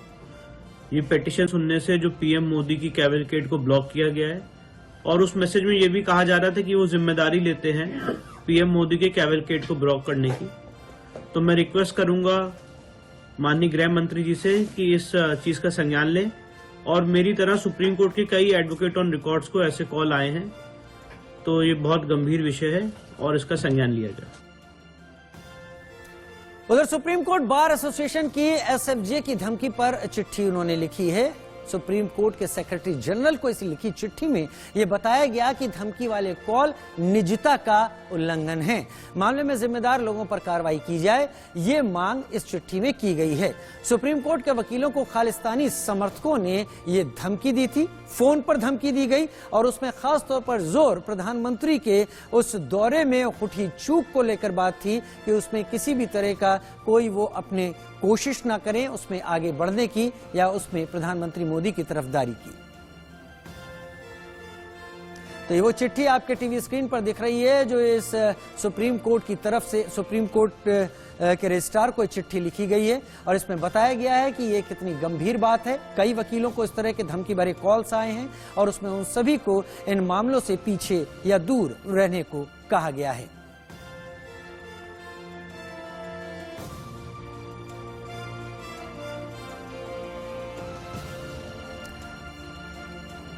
ये पिटीशन सुनने से जो पीएम मोदी की कैवलकेड को ब्लॉक किया गया है। और उस मैसेज में ये भी कहा जा रहा था कि वो जिम्मेदारी लेते हैं पीएम मोदी के कैवलकेड को ब्लॉक करने की। तो मैं रिक्वेस्ट करूंगा माननीय गृह मंत्री जी से कि इस चीज का संज्ञान लें, और मेरी तरह सुप्रीम कोर्ट के कई एडवोकेट ऑन रिकॉर्ड्स को ऐसे कॉल आए हैं, तो ये बहुत गंभीर विषय है और इसका संज्ञान लिया जाए। उधर सुप्रीम कोर्ट बार एसोसिएशन की एसएफजे की धमकी पर चिट्ठी उन्होंने लिखी है। सुप्रीम कोर्ट के सेक्रेटरी जनरल को इस लिखी चिट्ठी में यह बताया गया कि धमकी वाले कॉल निजता का उल्लंघन है। मामले में जिम्मेदार लोगों पर कार्रवाई की जाए, ये मांग इस चिट्ठी में की गई है। सुप्रीम कोर्ट के वकीलों को खालिस्तानी समर्थकों ने ये धमकी दी थी, फोन पर धमकी दी गई, और उसमें खास तौर पर जोर प्रधानमंत्री के उस दौरे में उठी चूक को लेकर बात थी कि उसमें किसी भी तरह का कोई वो अपने कोशिश ना करें उसमें आगे बढ़ने की या उसमें प्रधानमंत्री मोदी की तरफदारी की। तो ये वो चिट्ठी आपके टीवी स्क्रीन पर दिख रही है जो इस सुप्रीम कोर्ट की तरफ से सुप्रीम कोर्ट के रजिस्ट्रार को चिट्ठी लिखी गई है, और इसमें बताया गया है कि ये कितनी गंभीर बात है। कई वकीलों को इस तरह के धमकी भरे कॉल्स आए हैं और उसमें उन सभी को इन मामलों से पीछे या दूर रहने को कहा गया है।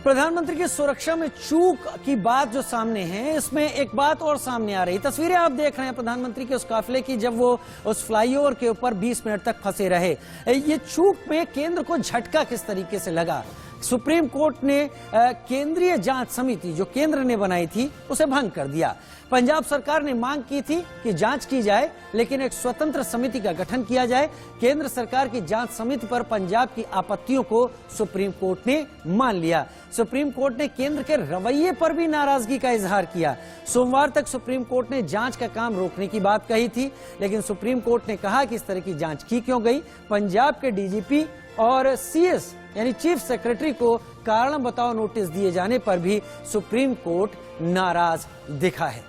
प्रधानमंत्री की सुरक्षा में चूक की बात जो सामने है, इसमें एक बात और सामने आ रही। तस्वीरें आप देख रहे हैं प्रधानमंत्री के उस काफिले की जब वो उस फ्लाईओवर के ऊपर 20 मिनट तक फंसे रहे। ये चूक में केंद्र को झटका किस तरीके से लगा। सुप्रीम कोर्ट ने केंद्रीय जांच समिति जो केंद्र ने बनाई थी उसे भंग कर दिया। पंजाब सरकार ने मांग की थी कि जांच की जाए, लेकिन एक स्वतंत्र समिति का गठन किया जाए। केंद्र सरकार की जांच समिति पर पंजाब की आपत्तियों को सुप्रीम कोर्ट ने मान लिया। सुप्रीम कोर्ट ने केंद्र के रवैये पर भी नाराजगी का इजहार किया। सोमवार तक सुप्रीम कोर्ट ने जांच का काम रोकने की बात कही थी, लेकिन सुप्रीम कोर्ट ने कहा कि इस तरह की जांच की क्यों गई। पंजाब के डीजीपी और सीएस यानी चीफ सेक्रेटरी को कारण बताओ नोटिस दिए जाने पर भी सुप्रीम कोर्ट नाराज दिखा है।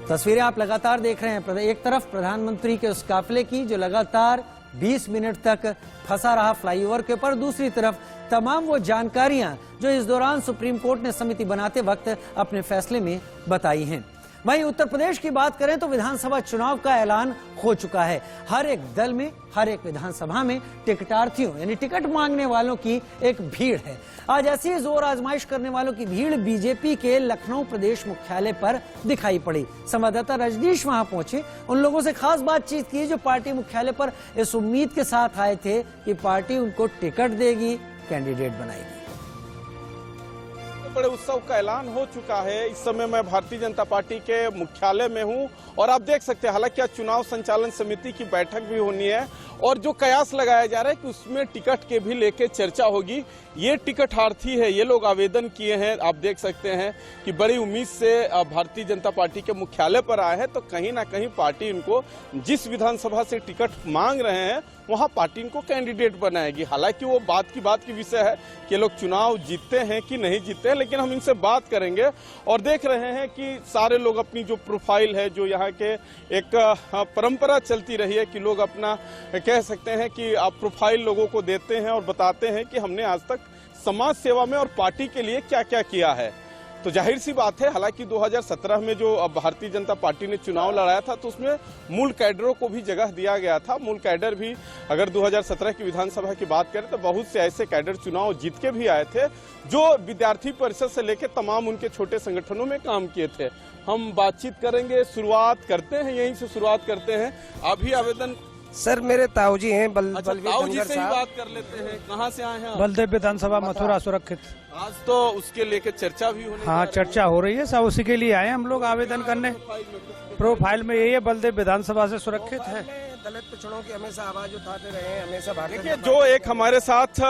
तस्वीरें आप लगातार देख रहे हैं। एक तरफ प्रधानमंत्री के उस काफिले की जो लगातार 20 मिनट तक फंसा रहा फ्लाईओवर के ऊपर, दूसरी तरफ तमाम वो जानकारियां जो इस दौरान सुप्रीम कोर्ट ने समिति बनाते वक्त अपने फैसले में बताई हैं। वहीं उत्तर प्रदेश की बात करें तो विधानसभा चुनाव का ऐलान हो चुका है। हर एक दल में, हर एक विधानसभा में टिकटार्थियों यानी टिकट मांगने वालों की एक भीड़ है। आज ऐसी जोर आजमाइश करने वालों की भीड़ बीजेपी के लखनऊ प्रदेश मुख्यालय पर दिखाई पड़ी। संवाददाता रजनीश वहां पहुंचे, उन लोगों से खास बातचीत की जो पार्टी मुख्यालय पर इस उम्मीद के साथ आए थे कि पार्टी उनको टिकट देगी, कैंडिडेट बनाएगी। बड़े उत्सव का ऐलान हो चुका है। इस समय मैं भारतीय जनता पार्टी के मुख्यालय में हूं और आप देख सकते हैं हालांकि आज चुनाव संचालन समिति की बैठक भी होनी है और जो कयास लगाया जा रहा है कि उसमें टिकट के भी लेके चर्चा होगी। ये टिकटार्थी है, ये लोग आवेदन किए हैं। आप देख सकते हैं कि बड़ी उम्मीद से भारतीय जनता पार्टी के मुख्यालय पर आए हैं, तो कहीं ना कहीं पार्टी इनको जिस विधानसभा से टिकट मांग रहे हैं वहां पार्टी इनको कैंडिडेट बनाएगी। हालांकि वो बात की विषय है कि लोग चुनाव जीतते हैं कि नहीं जीतते हैं, लेकिन हम इनसे बात करेंगे और देख रहे हैं कि सारे लोग अपनी जो प्रोफाइल है, जो यहाँ के एक परंपरा चलती रही है कि लोग अपना कह सकते हैं कि आप प्रोफाइल लोगों को देते हैं और बताते हैं कि हमने आज तक समाज सेवा में और पार्टी के लिए क्या क्या किया है। तो जाहिर सी बात है, हालांकि 2017 में जो भारतीय जनता पार्टी ने चुनाव लड़ाया था तो उसमें मूल कैडरों को भी जगह दिया गया था। मूल कैडर भी अगर 2017 की विधानसभा की बात करें तो बहुत से ऐसे कैडर चुनाव जीत के भी आए थे जो विद्यार्थी परिषद से लेकर तमाम उनके छोटे संगठनों में काम किए थे। हम बातचीत करेंगे, शुरुआत करते हैं, यहीं से शुरुआत करते हैं। अभी आवेदन सर मेरे ताऊजी हैं ताऊजी से ही बात कर लेते हैं। कहाँ से आए हैं? बलदेव विधानसभा मथुरा सुरक्षित। आज तो उसके लेके चर्चा भी होने हाँ चर्चा हो रही है, सब उसी के लिए आए हम लोग आवेदन करने। प्रोफाइल में यही है, बलदेव विधानसभा से सुरक्षित है। दलित पिछड़ों की हमेशा आवाज उठाते रहे हैं, हमेशा देखिए जो एक हमारे साथ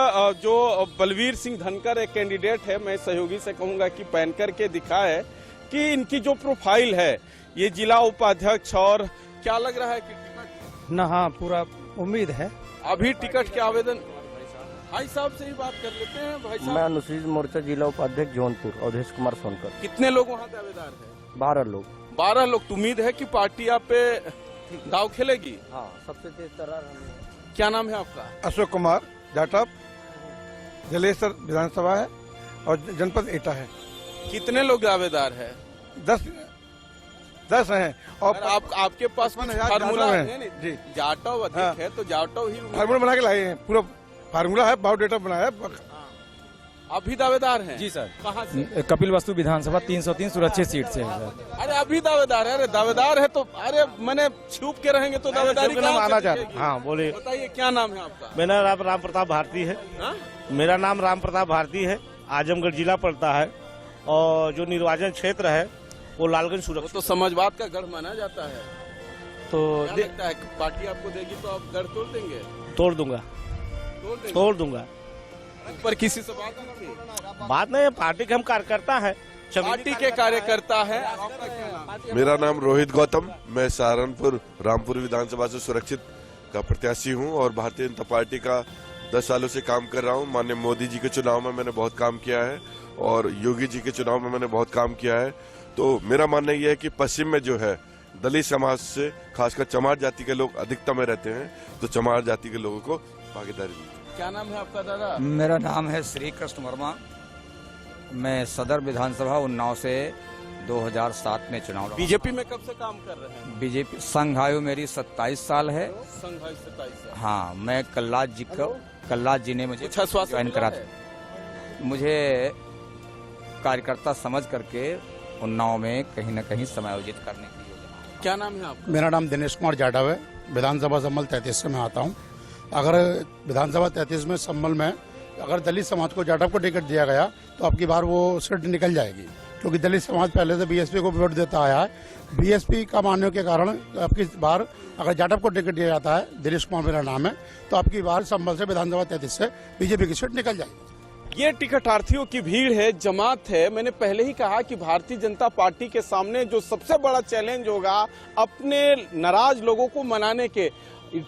जो बलवीर सिंह धनकर एक कैंडिडेट है, मैं सहयोगी से कहूंगा कि पहन करके दिखाए कि इनकी जो प्रोफाइल है, ये जिला उपाध्यक्ष, और क्या लग रहा है कि ना हाँ पूरा उम्मीद है। अभी टिकट के आवेदन भाई साहब से ही बात कर लेते हैं। भाई साहब, मैं अनुसूचित मोर्चा जिला उपाध्यक्ष जौनपुर अवधेश कुमार सोनकर। कितने लोग वहाँ दावेदार है? 12 लोग। 12 लोग। तो उम्मीद है कि पार्टी आप पे दाव खेलेगी? हाँ सबसे तेज तर्रार। क्या नाम है आपका? अशोक कुमार जाटव, जलेसर विधानसभा है और जनपद एटा है। कितने लोग दावेदार है? 10 हैं। और आपके पास फार्मूला है? जी जाटव अधिक है तो जाटव ही फार्मूला बना के लाए हैं, पूरा फार्मूला है, बायोडेटा बनाया। अभी दावेदार हैं? जी सर। कहाँ से? कपिल वस्तु विधानसभा 303 सुरक्षित सीट से है सर। अरे अभी दावेदार है? अरे दावेदार है तो अरे मैंने छुप के रहेंगे तो दावेदारी आना चाह रहे। हाँ बोलिए। बताइए क्या नाम है आपका? मेरा नाम राम प्रताप भारती है। मेरा नाम राम प्रताप भारती है, आजमगढ़ जिला पड़ता है और जो निर्वाचन क्षेत्र है वो लालगंज सुरक्षित। तो समाजवाद का गढ़ माना जाता है, तो लगता है पार्टी आपको देगी तो आप गढ़ तोड़ देंगे? तोड़ दूंगा। पर किसी से बात नहीं की? बात नहीं है, पार्टी के हम कार्यकर्ता है, पार्टी के कार्यकर्ता है। मेरा नाम रोहित गौतम, मैं सहारनपुर रामपुर विधानसभा से सुरक्षित का प्रत्याशी हूं और भारतीय जनता पार्टी का 10 सालों से काम कर रहा हूं। माननीय मोदी जी के चुनाव में मैंने बहुत काम किया है और योगी जी के चुनाव में मैंने बहुत काम किया है। तो मेरा मानना यह है कि पश्चिम में जो है दलित समाज से खासकर चमार जाति के लोग अधिकता में रहते हैं, तो चमार जाति के लोगों को भागीदारी दी। क्या नाम है आपका दादा? मेरा नाम है श्री कृष्ण वर्मा। मैं सदर विधानसभा उन्नाव से 2007 में चुनाव लड़ा। बीजेपी में कब से काम कर रहे हैं? बीजेपी संघ आयु मेरी 27 साल है। संघ आयु 27 साल। हाँ, मैं कल्लाद जी ने मुझे ज्वाइन करा था। मुझे कार्यकर्ता समझ करके उन्नाव में कहीं न कहीं समायोजित करने की योजना। क्या नाम है आपका? मेरा नाम दिनेश कुमार जाटव है, विधानसभा संबल 33 से मैं आता हूँ। अगर विधानसभा 33 में संबल में अगर दलित समाज को जाटव को टिकट दिया गया तो अब की बार वो सीट निकल जाएगी, क्योंकि दलित समाज पहले से बीएसपी को वोट देता आया है। बीएसपी का मानने के कारण अब की बार अगर जाटव को टिकट दिया जाता है, दिनेश कुमार मेरा नाम है, तो अब की बार संबल से विधानसभा 33 से बीजेपी की सीट निकल जाएगी। ये टिकटार्थियों की भीड़ है, जमात है। मैंने पहले ही कहा कि भारतीय जनता पार्टी के सामने जो सबसे बड़ा चैलेंज होगा अपने नाराज लोगों को मनाने के,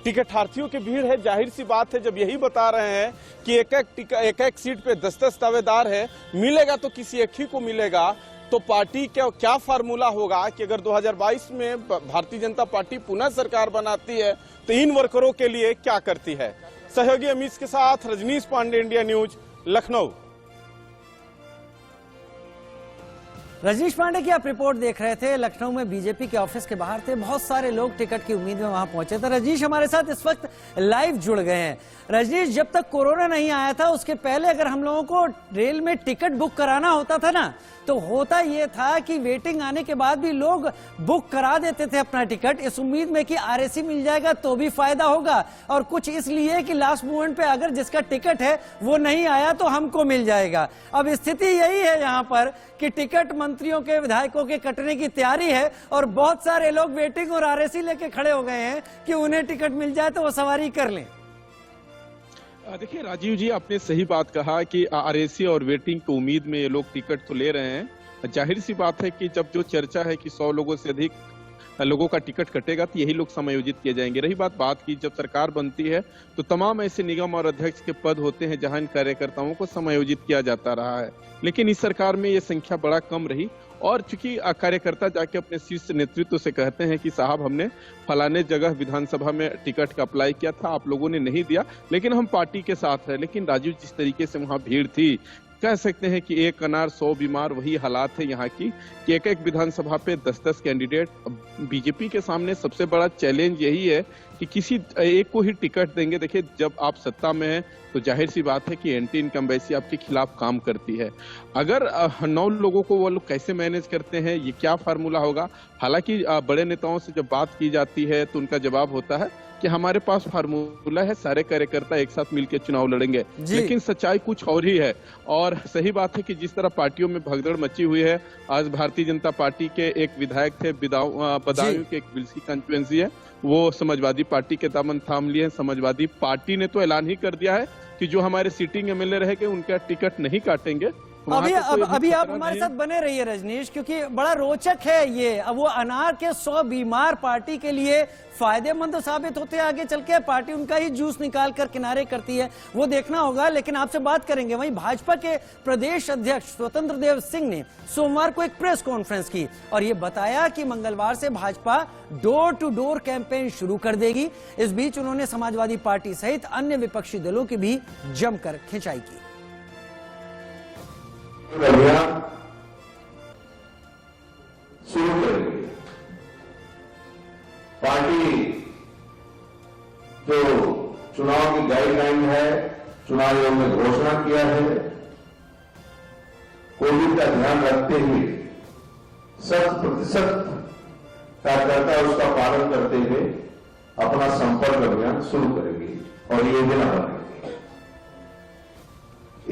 टिकटार्थियों की भीड़ है। जाहिर सी बात है, जब यही बता रहे हैं कि एक एक सीट पे 10-10 दावेदार है, मिलेगा तो किसी एक ही को मिलेगा, तो पार्टी क्या फार्मूला होगा कि अगर 2022 में भारतीय जनता पार्टी पुनः सरकार बनाती है तो इन वर्करों के लिए क्या करती है। सहयोगी अमीश के साथ रजनीश पांडे, इंडिया न्यूज, लखनऊ। रजनीश पांडे की आप रिपोर्ट देख रहे थे। लखनऊ में बीजेपी के ऑफिस के बाहर थे, बहुत सारे लोग टिकट की उम्मीद में वहां पहुंचे थे। रजनीश हमारे साथ इस वक्त लाइव जुड़ गए हैं। रजनीश, जब तक कोरोना नहीं आया था उसके पहले अगर हम लोगों को रेल में टिकट बुक कराना होता था ना, तो होता ये था कि वेटिंग आने के बाद भी लोग बुक करा देते थे अपना टिकट, इस उम्मीद में कि आरएसी मिल जाएगा तो भी फायदा होगा, और कुछ इसलिए कि लास्ट मोमेंट पे अगर जिसका टिकट है वो नहीं आया तो हमको मिल जाएगा। अब स्थिति यही है यहाँ पर कि टिकट मंत्रियों के, विधायकों के कटने की तैयारी है और बहुत सारे लोग वेटिंग और आरएसी लेके खड़े हो गए हैं कि उन्हें टिकट मिल जाए तो वो सवारी कर लें। देखिए राजीव जी, आपने सही बात कहा कि आरएसी और वेटिंग की उम्मीद में ये लोग टिकट तो ले रहे हैं। जाहिर सी बात है कि जब जो चर्चा है कि 100 लोगों से अधिक लोगों का टिकट कटेगा तो यही लोग समायोजित किए जाएंगे। रही बात की जब सरकार बनती है तो तमाम ऐसे निगम और अध्यक्ष के पद होते हैं जहां इन कार्यकर्ताओं को समायोजित किया जाता रहा है, लेकिन इस सरकार में ये संख्या बड़ा कम रही। और चूंकि कार्यकर्ता जाके अपने शीर्ष नेतृत्व से कहते हैं कि साहब हमने फलाने जगह विधानसभा में टिकट का अप्लाई किया था, आप लोगों ने नहीं दिया, लेकिन हम पार्टी के साथ है। लेकिन राजीव, जिस तरीके से वहां भीड़ थी, कह सकते हैं कि एक अनार 100 बीमार, वही हालात है यहाँ की कि एक विधानसभा पे 10-10 कैंडिडेट। बीजेपी के सामने सबसे बड़ा चैलेंज यही है कि किसी एक को ही टिकट देंगे। देखिए, जब आप सत्ता में हैं तो जाहिर सी बात है कि एंटी इनकम्बेंसी आपके खिलाफ काम करती है। अगर 9 लोगों को वो लोग कैसे मैनेज करते हैं, ये क्या फार्मूला होगा। हालांकि बड़े नेताओं से जब बात की जाती है तो उनका जवाब होता है कि हमारे पास फार्मूला है, सारे कार्यकर्ता एक साथ मिलकर चुनाव लड़ेंगे, लेकिन सच्चाई कुछ और ही है। और सही बात है कि जिस तरह पार्टियों में भगदड़ मची हुई है, आज भारतीय जनता पार्टी के एक विधायक थे बदायूं के, एक बिलसी कंस्टिट्यूएंसी है, वो समाजवादी पार्टी के दामन थाम लिए हैं। समाजवादी पार्टी ने तो ऐलान ही कर दिया है कि जो हमारे सिटिंग एमएलए रहेंगे उनका टिकट नहीं काटेंगे। अभी आप हमारे साथ बने रहिए रजनीश, क्योंकि बड़ा रोचक है ये। अब वो अनार के 100 बीमार पार्टी के लिए फायदेमंद साबित होते हैं आगे चल के, पार्टी उनका ही जूस निकाल कर किनारे करती है, वो देखना होगा। लेकिन आपसे बात करेंगे, वहीं भाजपा के प्रदेश अध्यक्ष स्वतंत्र देव सिंह ने सोमवार को एक प्रेस कॉन्फ्रेंस की और ये बताया कि मंगलवार से Bhajpa door to door campaign शुरू कर देगी। इस बीच उन्होंने समाजवादी पार्टी सहित अन्य विपक्षी दलों की भी जमकर खिंचाई की। अभियान शुरू करेंगे। पार्टी जो चुनाव की गाइडलाइन है, चुनाव आयोग ने घोषणा किया है, कोविड का ध्यान रखते हुए 100% कार्यकर्ता उसका पालन करते हुए अपना संपर्क अभियान शुरू करेगी और योजना बनाएगी।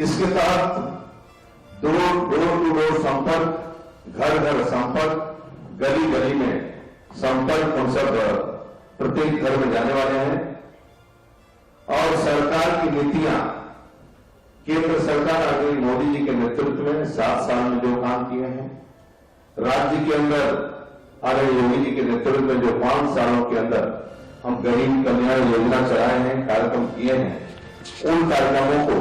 इसके तहत डोर टू डोर संपर्क, घर घर संपर्क, गली गली में संपर्क, हम सब प्रत्येक घर में जाने वाले हैं। और सरकार की नीतियां, केंद्र सरकार आदरणीय मोदी जी के नेतृत्व में 7 साल में जो काम किए हैं, राज्य के अंदर आदरणीय योगी जी के नेतृत्व में जो 5 सालों के अंदर हम गरीब कल्याण योजना चलाए हैं, कार्यक्रम किए हैं, उन कार्यक्रमों को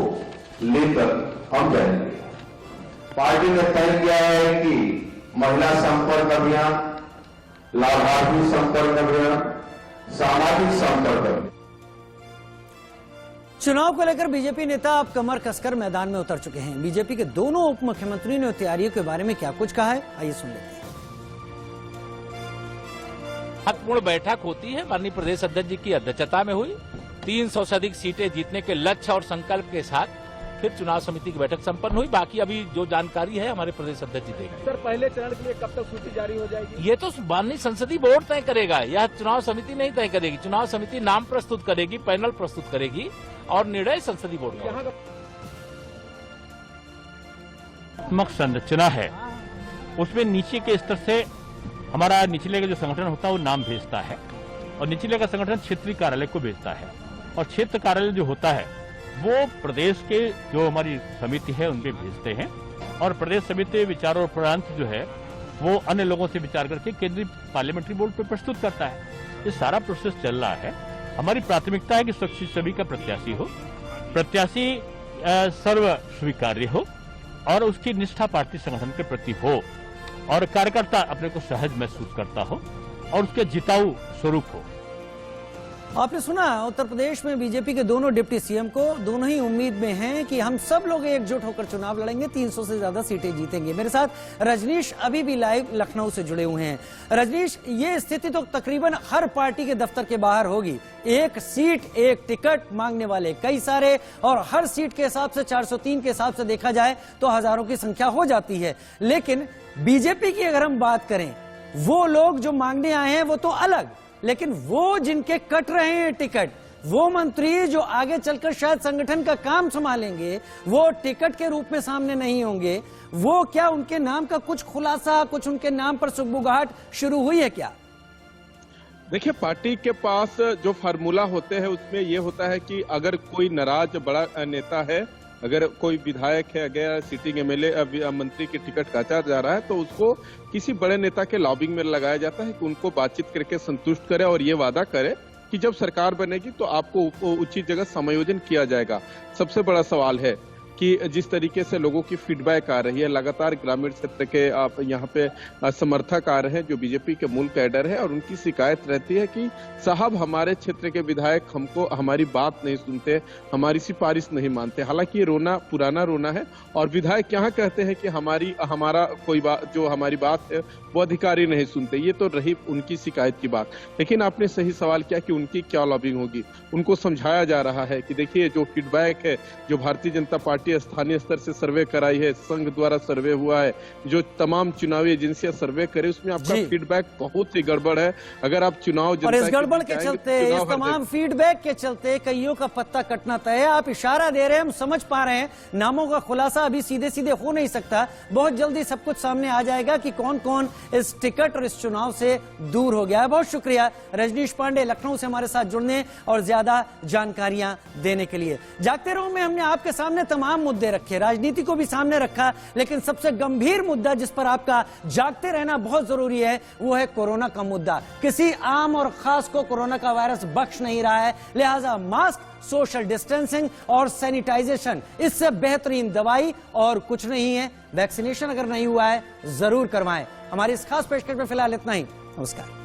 लेकर हम जाएंगे। पार्टी ने तय किया है कि महिला संपर्क अभियान, लाभार्थी संपर्क अभियान, सामाजिक संपर्क अभियान। चुनाव को लेकर बीजेपी नेता अब कमर कसकर मैदान में उतर चुके हैं। बीजेपी के दोनों उप मुख्यमंत्री ने तैयारियों के बारे में क्या कुछ कहा है, आइए सुन लेते हैं। महत्वपूर्ण बैठक होती है, माननीय प्रदेश अध्यक्ष जी की अध्यक्षता में हुई। 300 से अधिक सीटें जीतने के लक्ष्य और संकल्प के साथ फिर चुनाव समिति की बैठक संपन्न हुई। बाकी अभी जो जानकारी है हमारे प्रदेश अध्यक्ष जी देंगे। सर, पहले चरण के लिए कब तक सूची जारी हो जाएगी? ये तो माननीय संसदीय बोर्ड तय करेगा, यह चुनाव समिति नहीं तय करेगी। चुनाव समिति नाम प्रस्तुत करेगी, पैनल प्रस्तुत करेगी और निर्णय संसदीय बोर्ड का। संरचना है उसमें नीचे के स्तर से हमारा निचले का जो संगठन होता है वो नाम भेजता है और निचले का संगठन क्षेत्रीय कार्यालय को भेजता है और क्षेत्र कार्यालय जो होता है वो प्रदेश के जो हमारी समिति है उनके भेजते हैं और प्रदेश समिति विचारों उपरांत जो है वो अन्य लोगों से विचार करके केंद्रीय पार्लियामेंट्री बोर्ड पे प्रस्तुत करता है। ये सारा प्रोसेस चल रहा है। हमारी प्राथमिकता है कि सभी का प्रत्याशी हो, प्रत्याशी सर्व स्वीकार्य हो और उसकी निष्ठा पार्टी संगठन के प्रति हो और कार्यकर्ता अपने को सहज महसूस करता हो और उसके जिताऊ स्वरूप हो। आपने सुना उत्तर प्रदेश में बीजेपी के दोनों डिप्टी सीएम को, दोनों ही उम्मीद में हैं कि हम सब लोग एकजुट होकर चुनाव लड़ेंगे, 300 से ज्यादा सीटें जीतेंगे। मेरे साथ रजनीश अभी भी लाइव लखनऊ से जुड़े हुए हैं। रजनीश, ये स्थिति तो तकरीबन हर पार्टी के दफ्तर के बाहर होगी। एक सीट एक टिकट मांगने वाले कई सारे, और हर सीट के हिसाब से 403 के हिसाब से देखा जाए तो हजारों की संख्या हो जाती है। लेकिन बीजेपी की अगर हम बात करें, वो लोग जो मांगने आए हैं वो तो अलग, लेकिन वो जिनके कट रहे हैं टिकट, वो मंत्री जो आगे चलकर शायद संगठन का काम संभालेंगे, वो टिकट के रूप में सामने नहीं होंगे। वो क्या उनके नाम का कुछ खुलासा, कुछ उनके नाम पर सुगबुगाहट शुरू हुई है क्या? देखिए, पार्टी के पास जो फार्मूला होते हैं उसमें ये होता है कि अगर कोई नाराज बड़ा नेता है, अगर कोई विधायक है, अगर सिटिंग एमएलए मंत्री के टिकट काटा जा रहा है, तो उसको किसी बड़े नेता के लॉबिंग में लगाया जाता है कि उनको बातचीत करके संतुष्ट करे और ये वादा करे कि जब सरकार बनेगी तो आपको उचित जगह समायोजन किया जाएगा। सबसे बड़ा सवाल है कि जिस तरीके से लोगों की फीडबैक आ रही है, लगातार ग्रामीण क्षेत्र के आप यहाँ पे समर्थक आ रहे हैं जो बीजेपी के मूल कैडर है, और उनकी शिकायत रहती है कि साहब हमारे क्षेत्र के विधायक हमको हमारी बात नहीं सुनते, हमारी सिफारिश नहीं मानते। हालांकि ये रोना पुराना रोना है, और विधायक यहाँ कहते हैं कि हमारा कोई बात, जो हमारी बात है वो अधिकारी नहीं सुनते। ये तो रही उनकी शिकायत की बात। लेकिन आपने सही सवाल किया कि उनकी क्या लॉबिंग होगी। उनको समझाया जा रहा है कि देखिए, जो फीडबैक है, जो भारतीय जनता पार्टी स्थानीय स्तर से सर्वे कराई है, संघ द्वारा सर्वे हुआ है, जो तमाम चुनावी एजेंसियां सर्वे करे, उसमें आपका फीडबैक बहुत ही गड़बड़ है। अगर आप चुनाव और इस गड़बड़ के चलते, इस तमाम फीडबैक के चलते कईयों का पत्ता कटना तय है। आप इशारा दे रहे हैं, हम समझ पा रहे हैं। नामों का खुलासा अभी सीधे सीधे हो नहीं सकता, बहुत जल्दी सब कुछ सामने आ जाएगा कि कौन कौन इस टिकट और इस चुनाव से दूर हो गया है। बहुत शुक्रिया रजनीश पांडे, लखनऊ से हमारे साथ जुड़ने और ज्यादा जानकारियां देने के लिए। जागते रहो में हमने आपके सामने तमाम मुद्दे रखे, राजनीति को भी सामने रखा, लेकिन सबसे गंभीर मुद्दा जिस पर आपका जागते रहना बहुत जरूरी है, वो है कोरोना का मुद्दा। किसी आम और खास को कोरोना का वायरस बख्श नहीं रहा है, लिहाजा मास्क, सोशल डिस्टेंसिंग और सैनिटाइजेशन, इससे बेहतरीन दवाई और कुछ नहीं है। वैक्सीनेशन अगर नहीं हुआ है जरूर करवाएं। हमारी इस खास पेशकश में फिलहाल इतना ही। नमस्कार।